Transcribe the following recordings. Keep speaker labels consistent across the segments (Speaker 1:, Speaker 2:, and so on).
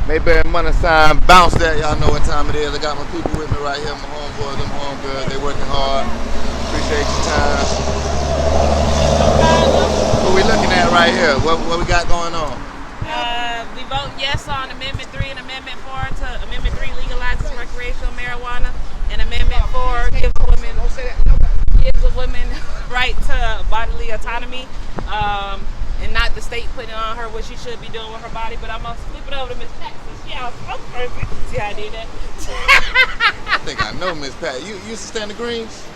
Speaker 1: Mayberry money sign, bounce that. Y'all know what time it is. I got my people with me right here. My homeboys, them homegirls. They working hard. Appreciate your time. What we looking at right here? What we got going on?
Speaker 2: We vote yes on Amendment 3 and Amendment 4 to Amendment 3 legalizes recreational marijuana and Amendment 4 gives a woman right to bodily autonomy and not the state putting on her what she should be doing with her body. But I'm going to flip it over to Miss Pat. See how I did that?
Speaker 1: I think I know Miss Pat. You used to stand the greens?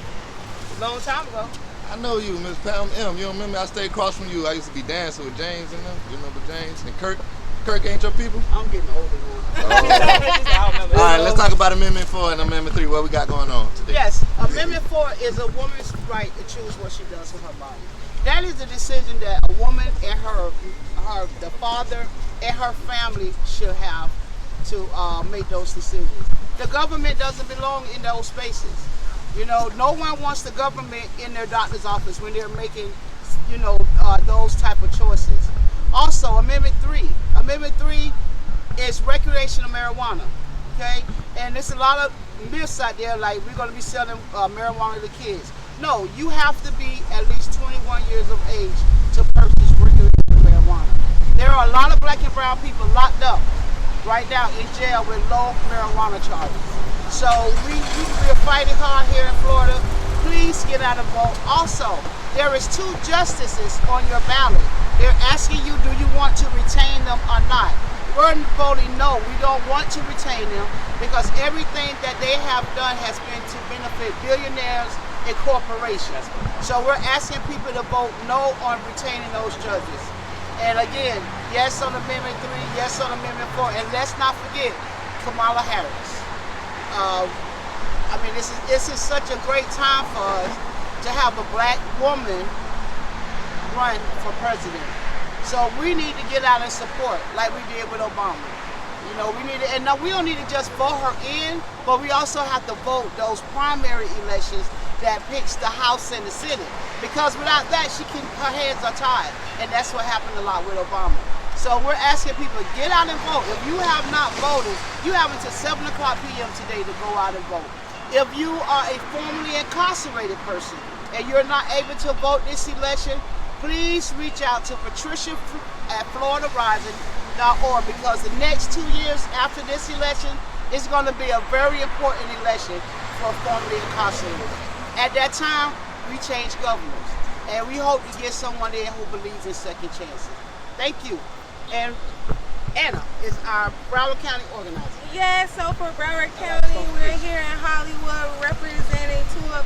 Speaker 2: Long time ago.
Speaker 1: I know you, Miss Pat. I'm M. You don't remember? I stayed across from you. I used to be dancing with James and them. You remember James and Kirk? Kirk ain't your people?
Speaker 3: I'm getting older now.
Speaker 1: All right, let's talk about Amendment 4 and Amendment 3. What we got going on today?
Speaker 3: Yes, Amendment 4 is a woman's right to choose what she does with her body. That is a decision that a woman and the father and her family should have to make those decisions. The government doesn't belong in those spaces. You know, no one wants the government in their doctor's office when they're making, those type of choices. Also, Amendment 3. Amendment 3 is recreational marijuana, okay? And there's a lot of myths out there, like we're going to be selling marijuana to kids. No, you have to be at least 21 years of age to purchase recreational marijuana. There are a lot of black and brown people locked up right now in jail with low marijuana charges. So we're fighting hard here in Florida. Please get out and vote. Also, there is 2 justices on your ballot. They're asking you, do you want to retain them or not? We're voting no. We don't want to retain them because everything that they have done has been to benefit billionaires and corporations. So we're asking people to vote no on retaining those judges. And again, yes on Amendment 3, yes on Amendment 4, and let's not forget Kamala Harris. This is such a great time for us to have a black woman run for president. So we need to get out and support like we did with Obama. You know, we need to, and now we don't need to just vote her in, but we also have to vote those primary elections that picks the House and the Senate. Because without that, her hands are tied, and that's what happened a lot with Obama. So we're asking people, get out and vote. If you have not voted, you have until 7 o'clock p.m. today to go out and vote. If you are a formerly incarcerated person and you're not able to vote this election, please reach out to Patricia at FloridaRising.org because the next 2 years after this election is going to be a very important election for formerly incarcerated. At that time, we change governors, and we hope to get someone in who believes in second chances. Thank you. And Anna is our Broward County organizer.
Speaker 4: Yeah, so for Broward County, we're here in Hollywood representing two of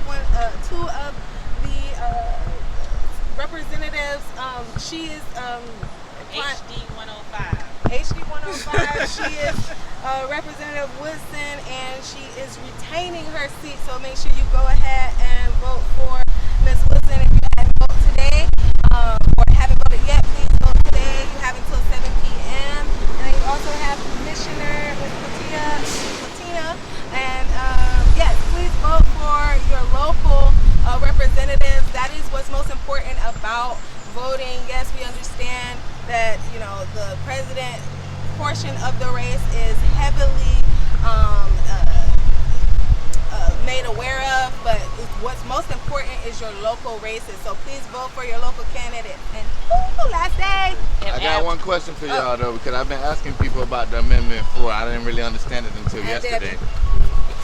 Speaker 4: the representatives. She is
Speaker 2: HD 105.
Speaker 4: HD 105. She is Representative Woodson, and she is retaining her seat. So make sure you go ahead and vote for Ms. Woodson if you haven't voted today, or haven't voted yet. Please vote today. You have until 7 p.m. And then you also have Commissioner Ms. Patina. And yes, please vote for your local representatives. That is what's most important about voting. Yes, we understand that the president portion of the race is heavily made aware of, but what's most important is your local races. So please vote for your local candidate. And last day.
Speaker 1: I got one question for y'all though, because I've been asking people about the Amendment 4. I didn't really understand it until yesterday.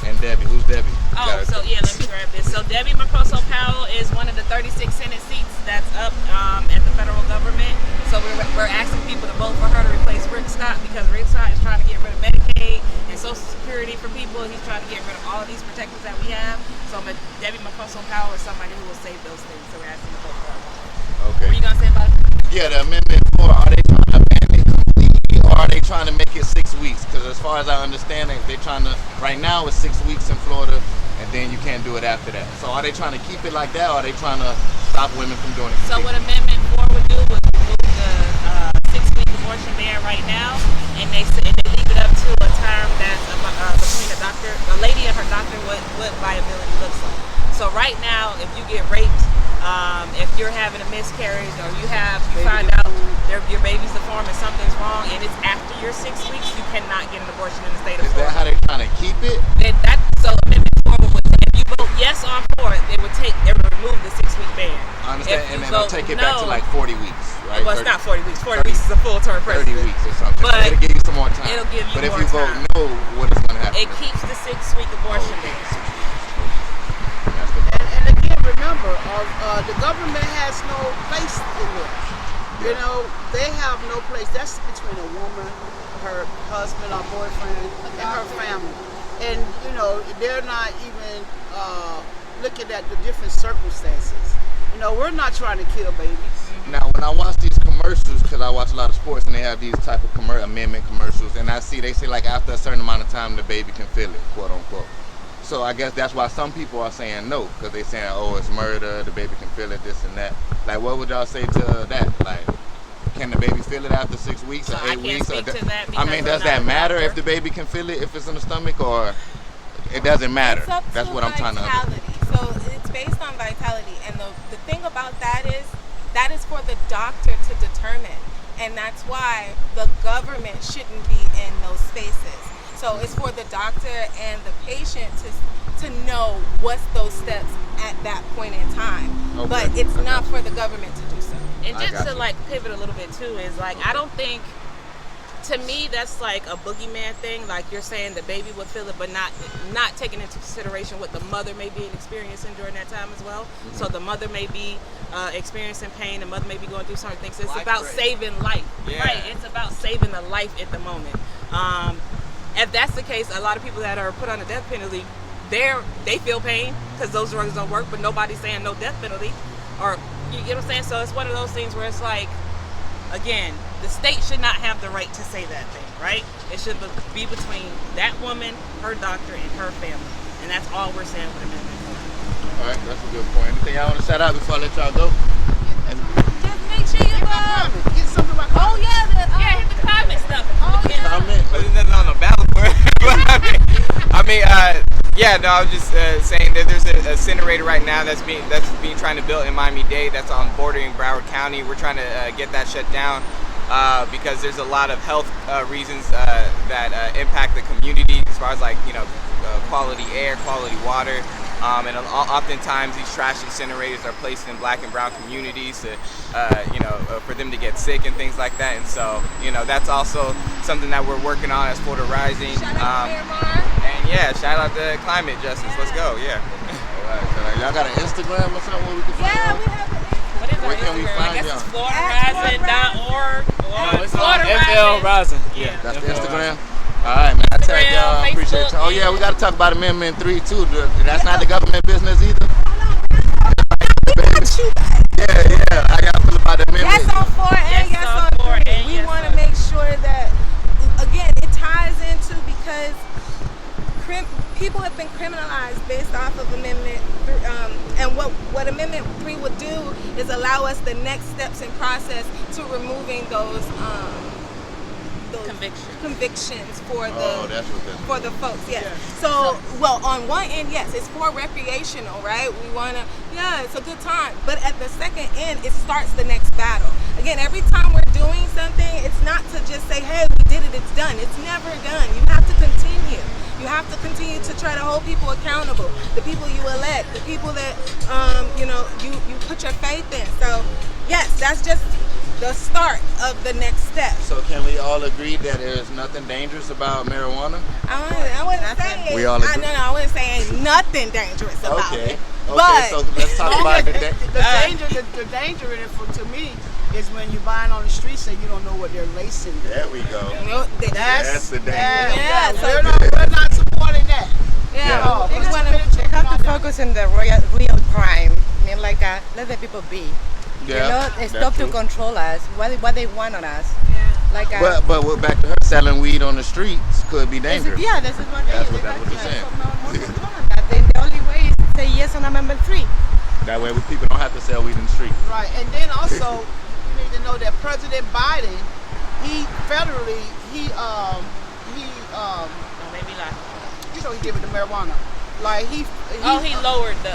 Speaker 1: And Debbie, who's Debbie?
Speaker 2: Let me grab this. So Debbie Macoso Powell is one of the 36 Senate seats that's up at the federal government. So we're asking people to vote for her to replace Rick Scott because Rick Scott is trying to get rid of Medicaid and Social Security for people. He's trying to get rid of all of these protections that we have. So Debbie Macoso Powell is somebody who will save those things. So we're asking to vote for her.
Speaker 1: Okay.
Speaker 2: What are you going to say about it?
Speaker 1: Yeah, the Amendment 4, are they trying to ban it completely or are they trying to make it 6 weeks? Because as far as I understand it, they're trying to, right now it's 6 weeks in Florida and then you can't do it after that. So are they trying to keep it like that or are they trying to stop women from doing it?
Speaker 2: So what Amendment 4 would do was remove the 6-week abortion ban right now, and they leave it up to a term that's between a lady and her doctor what viability looks like. So right now, if you get raped If you're having a miscarriage or you find out your baby's deformed and something's wrong and it's after your 6 weeks, you cannot get an abortion in the state of
Speaker 1: Is that
Speaker 2: Florida.
Speaker 1: how they trying to keep it?
Speaker 2: So Amendment 4 would, if you vote yes on 4, they would remove the 6-week ban.
Speaker 1: I understand,
Speaker 2: If you
Speaker 1: and then they'll
Speaker 2: vote
Speaker 1: take it back to
Speaker 2: no-
Speaker 1: like 40 weeks, right?
Speaker 2: Well, it's not 40 weeks. 40 weeks is a full term
Speaker 1: 30
Speaker 2: president.
Speaker 1: weeks or something.
Speaker 2: But
Speaker 1: it'll give you some more time.
Speaker 2: it'll give you
Speaker 1: but if
Speaker 2: more
Speaker 1: you vote
Speaker 2: time.
Speaker 1: no, what is going to happen?
Speaker 2: It keeps the 6-week abortion
Speaker 1: Okay,
Speaker 2: ban.
Speaker 1: 6 weeks. That's the
Speaker 3: And again, remember, the government has no place in this. You know, they have no place. That's between a woman, her husband or boyfriend, and her family. And, you know, they're not even looking at the different circumstances. You know, we're not trying to kill babies.
Speaker 1: Now, when I watch these commercials, because I watch a lot of sports, and they have these type of amendment commercials, and they say like after a certain amount of time, the baby can feel it, quote unquote. So I guess that's why some people are saying no, because they're saying, oh, it's murder, the baby can feel it, this and that. Like, what would y'all say to that? Like, can the baby feel it after 6 weeks or
Speaker 2: I
Speaker 1: 8
Speaker 2: can't
Speaker 1: weeks?
Speaker 2: speak to that
Speaker 1: I mean,
Speaker 2: because
Speaker 1: does
Speaker 2: I'm
Speaker 1: that
Speaker 2: not a
Speaker 1: matter
Speaker 2: doctor.
Speaker 1: if the baby can feel it if it's in the stomach, or it doesn't matter?
Speaker 4: It's up
Speaker 1: That's
Speaker 4: to
Speaker 1: what I'm trying to understand.
Speaker 4: vitality. So it's based on vitality, and the thing about that is for the doctor to determine, and that's why the government shouldn't be in those spaces. So it's for the doctor and the patient to know what's those steps at that point in time.
Speaker 1: Okay.
Speaker 4: But it's not for the government to do so.
Speaker 2: And
Speaker 1: I
Speaker 2: just
Speaker 1: got
Speaker 2: to
Speaker 1: you.
Speaker 2: like pivot a little bit too is like I don't think, to me, that's like a boogeyman thing. Like you're saying the baby would feel it, but not taking into consideration what the mother may be experiencing during that time as well.
Speaker 1: Mm-hmm.
Speaker 2: So the mother may be experiencing pain. The mother may be going through certain things. So it's
Speaker 5: Life
Speaker 2: about
Speaker 5: threat.
Speaker 2: saving life,
Speaker 5: Yeah.
Speaker 2: right? It's about saving the life at the moment. If that's the case, a lot of people that are put on the death penalty, they feel pain because those drugs don't work, but nobody's saying no death penalty, or you get what I'm saying. So it's one of those things where it's like, again, the state should not have the right to say that thing, right? It should be between that woman, her doctor, and her family, and that's all we're saying with Amendment 4.
Speaker 1: All right, that's a good point. Anything y'all want to shout out before I let y'all go?
Speaker 4: Just make sure you go.
Speaker 3: Get something about
Speaker 4: Oh yeah,
Speaker 2: Yeah, hit the comment stuff.
Speaker 4: Oh yeah.
Speaker 1: Comment?
Speaker 5: But there's nothing on the ballot for it. I was just saying that there's an incinerator right now that's being trying to build in Miami-Dade. That's on bordering Broward County. We're trying to get that shut down because there's a lot of health reasons that impact the community as far as quality air, quality water. And oftentimes these trash incinerators are placed in black and brown communities to, for them to get sick and things like that. And so, that's also something that we're working on as Florida Rising.
Speaker 4: Shout out to Miramar.
Speaker 5: And yeah, shout out to Climate Justice. Let's go, yeah.
Speaker 1: All right, so y'all got an Instagram or something where we can find
Speaker 4: Yeah,
Speaker 1: y'all?
Speaker 4: we have an
Speaker 2: What is
Speaker 1: Where
Speaker 2: our
Speaker 1: can we
Speaker 2: Instagram?
Speaker 1: find
Speaker 2: I guess
Speaker 1: y'all?
Speaker 2: it's FloridaRising.org or
Speaker 5: it's on
Speaker 2: Florida
Speaker 5: FL Rising.
Speaker 2: Yeah.
Speaker 1: That's the Instagram? All right, man. I tag
Speaker 2: Instagram,
Speaker 1: y'all. Appreciate
Speaker 2: Facebook,
Speaker 1: y'all. Oh, yeah, we got to talk about Amendment 3, too. That's not the government business either. Yeah. How y'all feel about the amendment?
Speaker 4: Yes on 4 and
Speaker 2: Yes
Speaker 4: yes
Speaker 2: on
Speaker 4: on
Speaker 2: 4
Speaker 4: 3.
Speaker 2: and
Speaker 4: We
Speaker 2: yes
Speaker 4: want to
Speaker 2: on-
Speaker 4: make sure that, again, it ties into because people have been criminalized based off of Amendment 3. And what Amendment 3 would do is allow us the next steps in process to removing those convictions for
Speaker 1: Oh,
Speaker 4: the
Speaker 1: that's what that is.
Speaker 4: for the folks, yes. So, well, on one end, yes, it's for recreational, right? We want to, yeah, it's a good time. But at the second end, it starts the next battle. Again, every time we're doing something, it's not to just say, hey, we did it, it's done. It's never done. You have to continue. You have to continue to try to hold people accountable. The people you elect, the people that, you put your faith in. So, yes, that's just the start of the next step.
Speaker 1: So can we all agree that there's nothing dangerous about marijuana?
Speaker 4: I wouldn't say
Speaker 1: We all agree?
Speaker 4: I wouldn't say ain't nothing dangerous about
Speaker 1: Okay.
Speaker 4: it.
Speaker 1: Okay,
Speaker 4: But
Speaker 1: so let's talk about the
Speaker 3: the danger in it to me is when you're buying on the streets and you don't know what they're lacing.
Speaker 1: There we go.
Speaker 3: That's
Speaker 1: the danger.
Speaker 4: Yeah, so-
Speaker 3: we're not supporting that.
Speaker 4: yeah.
Speaker 3: Oh,
Speaker 4: We
Speaker 3: let's
Speaker 4: wanna-
Speaker 3: finish
Speaker 6: They
Speaker 3: it.
Speaker 6: have to focus on the real crime. I mean, let the people be.
Speaker 1: Yeah,
Speaker 6: Stop
Speaker 1: that's
Speaker 6: to
Speaker 1: true.
Speaker 6: control us. What they want on us. Like,
Speaker 1: But we're back to her selling weed on the streets could be dangerous.
Speaker 6: yeah, this is what
Speaker 1: That's
Speaker 6: they
Speaker 1: what you're saying.
Speaker 6: more control on that. Then the only way is to say yes on Amendment 3.
Speaker 1: That way people don't have to sell weed in the street.
Speaker 3: Right, and then also you need to know that President Biden, he federally, he
Speaker 2: Don't make me lie.
Speaker 3: he giving the marijuana. Like he
Speaker 2: lowered the.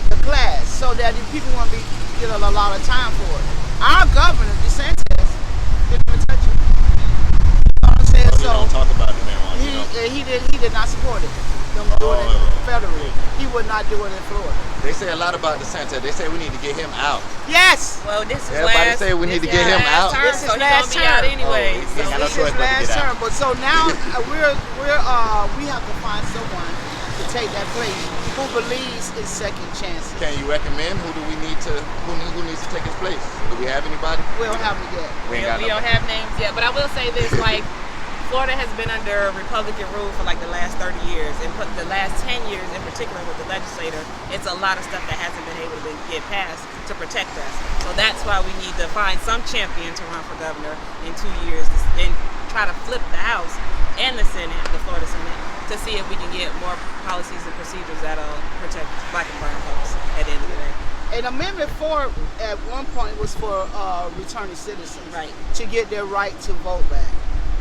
Speaker 3: the class so that the people won't be getting a lot of time for it. Our governor DeSantis didn't even touch it. You know what I'm saying?
Speaker 1: So you don't talk about it now.
Speaker 3: He did not support it. Them doing it federally. He would not do it in Florida.
Speaker 1: They say a lot about DeSantis. They say we need to get him out.
Speaker 3: Yes.
Speaker 2: Well, this is
Speaker 1: Everybody say we need to get him out.
Speaker 2: Term,
Speaker 3: This is
Speaker 2: so he's
Speaker 3: last
Speaker 2: gonna be out
Speaker 3: term.
Speaker 2: anyway.
Speaker 1: Oh,
Speaker 2: so
Speaker 1: he got no
Speaker 3: This
Speaker 1: choice
Speaker 3: is
Speaker 1: but to
Speaker 3: last
Speaker 1: get out.
Speaker 3: term, but so now we have to find someone to take that place who believes in second chances.
Speaker 1: Can you recommend who needs to take his place? Do we have anybody?
Speaker 3: We don't have it yet.
Speaker 1: We ain't got
Speaker 2: we don't
Speaker 1: nobody.
Speaker 2: have names yet, but I will say this: like, Florida has been under Republican rule for like the last 30 years, and the last 10 years in particular with the legislator, it's a lot of stuff that hasn't been able to get passed to protect us. So that's why we need to find some champion to run for governor in 2 years and try to flip the House and the Senate, the Florida Senate, to see if we can get more policies and procedures that'll protect black and brown folks at the end of the day.
Speaker 3: And Amendment 4 at one point was for returning citizens,
Speaker 2: Right.
Speaker 3: to get their right to vote back.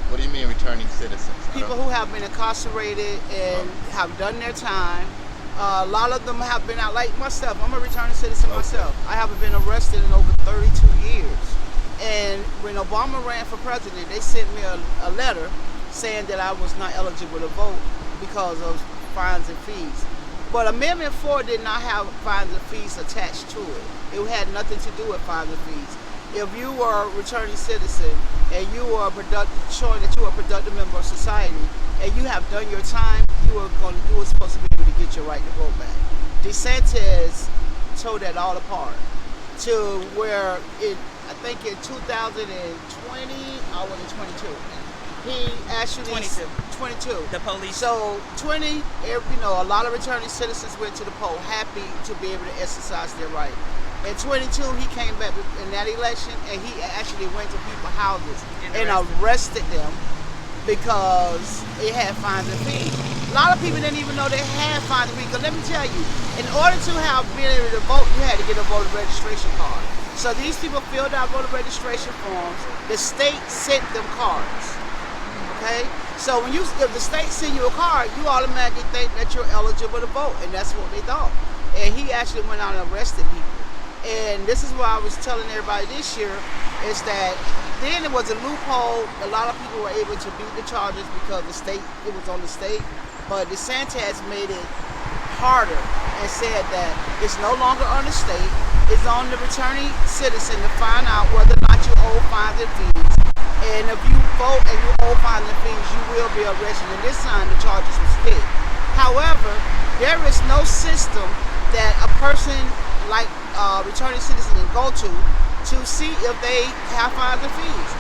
Speaker 1: What do you mean returning citizens?
Speaker 3: People who have been incarcerated and have done their time. A lot of them have been out, like myself. I'm a returning citizen myself. I haven't been arrested in over 32 years. And when Obama ran for president, they sent me a letter saying that I was not eligible to vote because of fines and fees. But Amendment 4 did not have fines and fees attached to it. It had nothing to do with fines and fees. If you were a returning citizen and you were showing that you were a productive member of society and you have done your time, you were supposed to be able to get your right to vote back. DeSantis tore that all apart to where I think in 2020, I was in 22. He actually 22.
Speaker 2: The police.
Speaker 3: So 20, a lot of returning citizens went to the poll happy to be able to exercise their right. In 22, he came back in that election and he actually went to people's houses and arrested them because it had fines and fees. A lot of people didn't even know they had fines and fees. Because let me tell you, in order to have been able to vote, you had to get a voter registration card. So these people filled out voter registration forms. The state sent them cards. Okay? So if the state send you a card, you automatically think that you're eligible to vote, and that's what they thought. And he actually went out and arrested people. And this is what I was telling everybody this year, is that then it was a loophole. A lot of people were able to beat the charges because it was on the state. But DeSantis made it harder and said that it's no longer on the state. It's on the returning citizen to find out whether or not you owe fines and fees. And if you vote and you owe fines and fees, you will be arrested. And this time the charges will stick. However, there is no system that a person like returning citizen can go to see if they have fines and fees.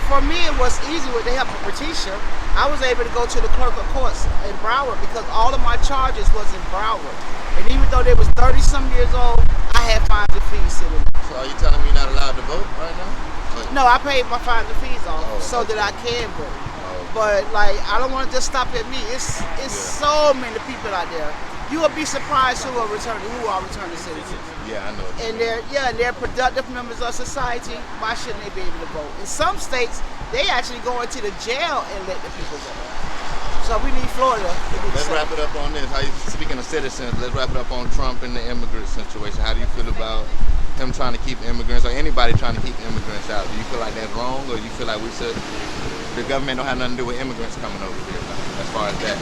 Speaker 3: For me, it was easy with the help of Patricia. I was able to go to the clerk of courts in Broward because all of my charges was in Broward. And even though they was 30-some years old, I had fines and fees sitting there.
Speaker 1: So are you telling me you're not allowed to vote right now?
Speaker 3: No, I paid my fines and fees off so
Speaker 1: okay.
Speaker 3: that I can vote.
Speaker 1: Oh.
Speaker 3: But like, I don't want to just stop at me. It's so many people out there. You will be surprised who are returning citizens.
Speaker 1: Yeah, I know.
Speaker 3: And they're productive members of society. Why shouldn't they be able to vote? In some states, they actually go into the jail and let the people vote. So we need Florida to be
Speaker 1: Let's
Speaker 3: the same.
Speaker 1: wrap it up on this. Speaking of citizens, let's wrap it up on Trump and the immigrant situation. How do you feel about him trying to keep immigrants, or anybody trying to keep immigrants out? Do you feel like that's wrong, or you feel like the government don't have nothing to do with immigrants coming over here, as far as that?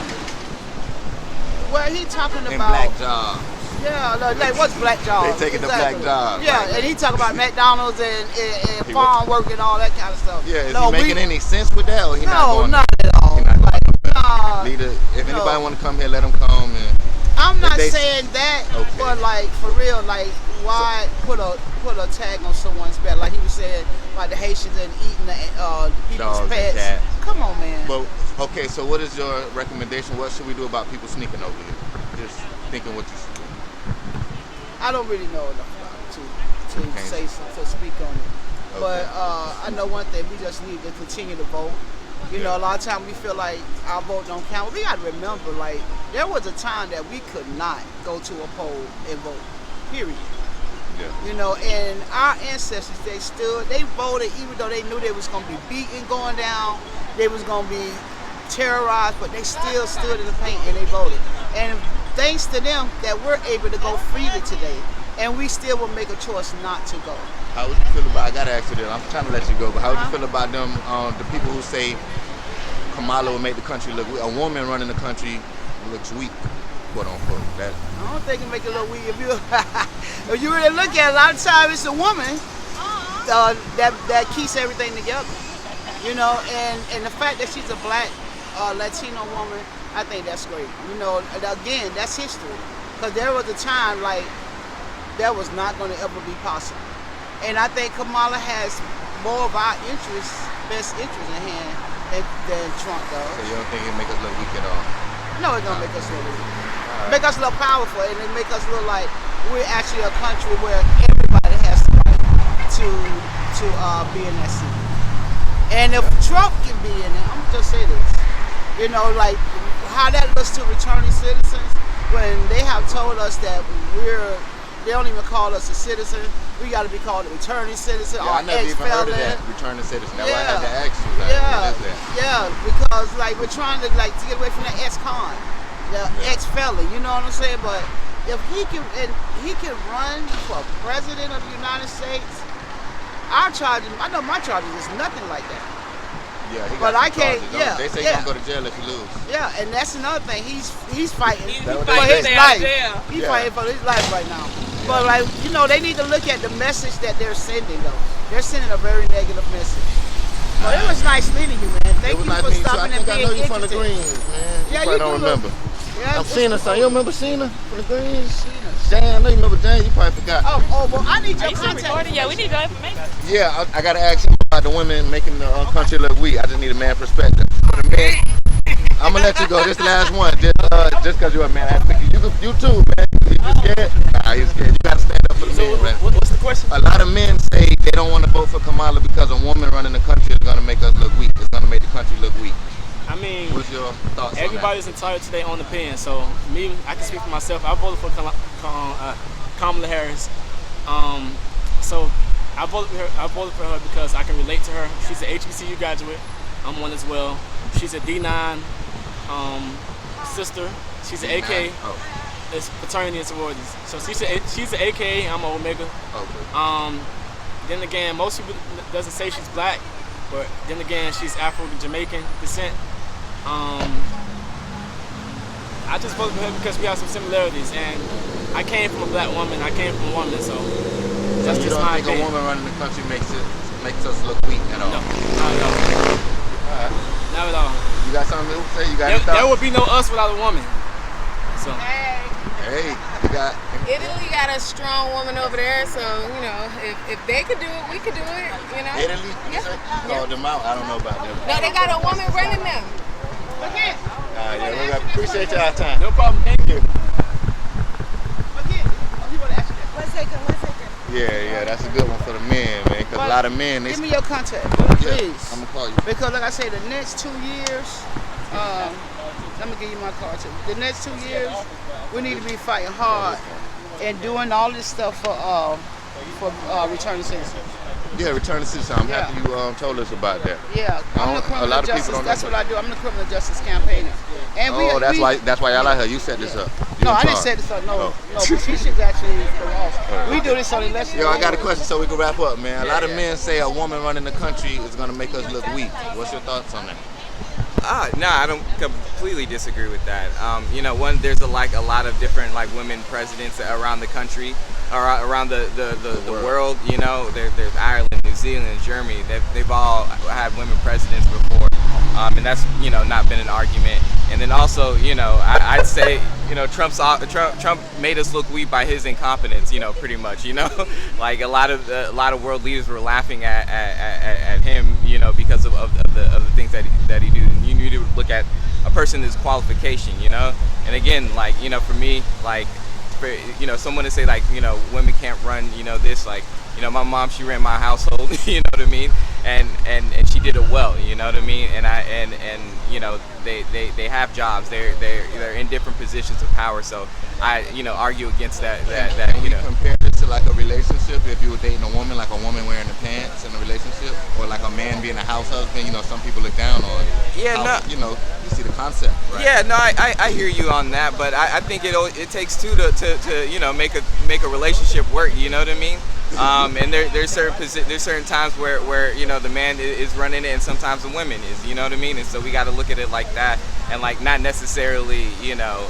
Speaker 3: Well, he talking
Speaker 1: And
Speaker 3: about
Speaker 1: black jobs.
Speaker 3: Yeah, like what's black jobs?
Speaker 1: They taking the black jobs.
Speaker 3: Yeah, and he talking about McDonald's and farm work and all that kind of stuff.
Speaker 1: Yeah, is he making any sense with that, or he not going?
Speaker 3: Not at all.
Speaker 1: He not going
Speaker 3: Like,
Speaker 1: nah. If anybody want to come here, let them come. And
Speaker 3: I'm not saying that,
Speaker 1: okay.
Speaker 3: but like for real, like why put a tag on someone's back? Like he was saying about the Haitians and eating the people's
Speaker 1: Dogs and
Speaker 3: pets.
Speaker 1: cats.
Speaker 3: Come on, man.
Speaker 1: But okay, so what is your recommendation? What should we do about people sneaking over here? Just thinking what you should do.
Speaker 3: I don't really know enough about it to speak on it.
Speaker 1: Okay.
Speaker 3: But I know one thing: we just need to continue to vote. You know, a lot of times we feel like our vote don't count. Well, we got to remember, like, there was a time that we could not go to a poll and vote, period.
Speaker 1: Yeah.
Speaker 3: You know, and our ancestors, they voted even though they knew they was going to be beaten going down, they was going to be terrorized, but they still stood in the paint and they voted. And thanks to them that we're able to go freely today, and we still will make a choice not to go.
Speaker 1: How would you feel about? I gotta ask you this. I'm trying to let you go, but how would you feel about them? The people who say Kamala will make the country look weak. A woman running the country looks weak, quote unquote. That
Speaker 3: I don't think it make it look weird. If you really look at it, a lot of times it's a woman that keeps everything together. You know, and the fact that she's a black Latino woman, I think that's great. You know, and again, that's history. Because there was a time like that was not going to ever be possible. And I think Kamala has more of our interests, best interests in hand than Trump does.
Speaker 1: so you don't think it make us look weak at all?
Speaker 3: No, it don't make us look weak. Make us look powerful, and it make us look like we're actually a country where everybody has the right to be in that seat. And if Trump can be in it, I'm gonna just say this, you know, like how that looks to returning citizens when they have told us that they don't even call us a citizen. We got to be called a returning citizen
Speaker 1: Yeah,
Speaker 3: or
Speaker 1: I never even heard of
Speaker 3: ex-felon.
Speaker 1: that. Returning citizen. That's why I
Speaker 3: Yeah.
Speaker 1: had to ask you. Like, what is that?
Speaker 3: Yeah, because like we're trying to get away from the ex-con, the ex-felon. You know what I'm saying? But if he can run for president of the United States, I know my charges is nothing like that.
Speaker 1: Yeah, he got
Speaker 3: But
Speaker 1: some
Speaker 3: I can't-
Speaker 1: charges,
Speaker 3: yeah,
Speaker 1: They say
Speaker 3: yeah.
Speaker 1: you're gonna go to jail if you lose.
Speaker 3: Yeah, and that's another thing. He's fighting
Speaker 2: He
Speaker 3: for
Speaker 2: fighting
Speaker 3: his
Speaker 2: to stay out of
Speaker 3: life.
Speaker 2: jail.
Speaker 3: He's
Speaker 1: Yeah.
Speaker 3: fighting for his life right now. But like, you know, they need to look at the message that they're sending though. They're sending a very negative message. But it was nice meeting you, man. Thank
Speaker 1: It was
Speaker 3: you
Speaker 1: nice
Speaker 3: for
Speaker 1: meeting you.
Speaker 3: stopping
Speaker 1: I
Speaker 3: and
Speaker 1: think I
Speaker 3: being
Speaker 1: know you from the
Speaker 3: interested.
Speaker 1: Greens, man.
Speaker 3: Yeah,
Speaker 1: you
Speaker 3: you
Speaker 1: probably don't
Speaker 3: do look-
Speaker 1: remember.
Speaker 3: Yeah,
Speaker 1: I'm Cena, son. You remember Cena from the Greens?
Speaker 3: Cena.
Speaker 1: Dan, I know you remember Dan. You probably forgot.
Speaker 3: Oh, well, I need
Speaker 2: Are
Speaker 3: your
Speaker 2: you still
Speaker 3: contact.
Speaker 2: recording? Yeah, we need your information.
Speaker 1: Yeah, I gotta ask him about the women making the country look weak. I just need a man perspective. For the men, I'm gonna let you go. This last one, just cause you're a man. I have to pick you. You too, man. You scared? Nah, he's scared. You gotta stand up for the men, man.
Speaker 5: What's the question?
Speaker 1: A lot of men say they don't want to vote for Kamala because a woman running the country is gonna make us look weak. It's gonna make the country look weak.
Speaker 7: I mean,
Speaker 1: What's your thoughts
Speaker 7: everybody's entitled to their own opinion. So me, I can speak for myself. I voted for Kamala Harris. So I voted for her. I voted for her because I can relate to her. She's an HBCU graduate. I'm one as well. She's a D9 sister. She's an
Speaker 1: on that?
Speaker 7: AK.
Speaker 1: Oh,
Speaker 7: It's fraternity and sororities. So she's an AKA. I'm an Omega.
Speaker 1: okay.
Speaker 7: Then again, most people doesn't say she's black, but then again, she's Afro-Jamaican descent. I just voted for her because we have some similarities, and I came from a black woman. I came from a woman, so that's
Speaker 1: You
Speaker 7: just
Speaker 1: don't
Speaker 7: my
Speaker 1: think a
Speaker 7: opinion.
Speaker 1: woman running the country makes us look weak at all?
Speaker 7: No, not at all.
Speaker 1: Alright.
Speaker 7: Not at all.
Speaker 1: You got something to say? You got
Speaker 7: There,
Speaker 1: any thoughts?
Speaker 7: there would be no us without a woman. So
Speaker 1: Hey, you got.
Speaker 4: Italy got a strong woman over there, so you know, if they could do it, we could do it. You know.
Speaker 1: Italy? You
Speaker 4: Yeah.
Speaker 1: say? Call them out. I don't know about them.
Speaker 4: No, they got a woman running them.
Speaker 3: Again,
Speaker 1: Yeah, we appreciate y'all time.
Speaker 7: no problem. Thank you.
Speaker 3: again. You want to ask you that?
Speaker 4: One second.
Speaker 1: Yeah, that's a good one for the men, man. Because a lot of men, they.
Speaker 3: Give me your contact,
Speaker 1: Yeah,
Speaker 3: please.
Speaker 1: I'm gonna call you.
Speaker 3: Because like I say, the next 2 years, let me give you my card too. The next 2 years, we need to be fighting hard and doing all this stuff for returning citizens.
Speaker 1: Yeah, return to citizen. I'm
Speaker 3: Yeah.
Speaker 1: happy you told us about that.
Speaker 3: Yeah, I'm the
Speaker 1: A
Speaker 3: criminal
Speaker 1: lot of people
Speaker 3: justice.
Speaker 1: don't know
Speaker 3: That's
Speaker 1: that.
Speaker 3: what I do. I'm the criminal justice campaigner. And
Speaker 1: Oh, that's why y'all out here. You set this up. You
Speaker 3: No,
Speaker 1: in
Speaker 3: I didn't
Speaker 1: charge.
Speaker 3: set this up. No,
Speaker 1: Oh.
Speaker 3: no. Patricia's actually the boss. We do this on election.
Speaker 1: Yo, I got a question so we can wrap up, man. A lot of
Speaker 5: Yeah.
Speaker 1: men say a woman running the country is gonna make us look weak. What's your thoughts on that?
Speaker 5: No, I don't completely disagree with that. You know, there's a lot of different women presidents around the country, or around the world. You know, there's Ireland, New Zealand, Germany. They've all had women presidents before, and that's not been an argument. And then also, I'd say Trump made us look weak by his incompetence. Pretty much. Like a lot of world leaders were laughing at him. Because of the things that he do. And you need to look at a person's qualification. And again, for me, for someone to say women can't run this, my mom, she ran my household. You know what I mean? and she did it well. You know what I mean? And you know, they have jobs. They're in different positions of power. So I, you know, argue against that.
Speaker 1: Can
Speaker 5: You
Speaker 1: we
Speaker 5: know.
Speaker 1: compare this to like a relationship? If you were dating a woman, like a woman wearing the pants in a relationship, or like a man being a house husband, you know, some people look down on.
Speaker 5: Yeah,
Speaker 1: how,
Speaker 5: no.
Speaker 1: You know, you see the concept, right?
Speaker 5: Yeah, no, I hear you on that, but I think it takes two to you know, make a relationship work. You know what I mean? And there's certain times where you know, the man is running it, and sometimes the woman is. You know what I mean? And so we got to look at it like that, and like not necessarily, you know,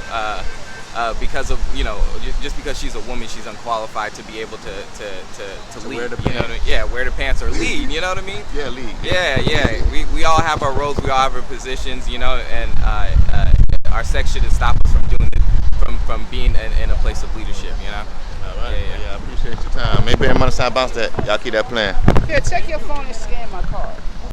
Speaker 5: because of, you know, just because she's a woman, she's unqualified to be able to lead.
Speaker 1: wear the
Speaker 5: you know what I mean?
Speaker 1: pants.
Speaker 5: Yeah, wear the pants or lead. You know what I mean?
Speaker 1: Yeah, lead.
Speaker 5: Yeah. We all have our roles. We all have our positions. You know, and our sex shouldn't stop us from doing it, from being in a place of leadership. You know.
Speaker 1: All right.
Speaker 5: Yeah.
Speaker 1: I appreciate your time. Maybe I'm on the side bounce that. Y'all keep that playing.
Speaker 3: Here, check your phone and scan my card.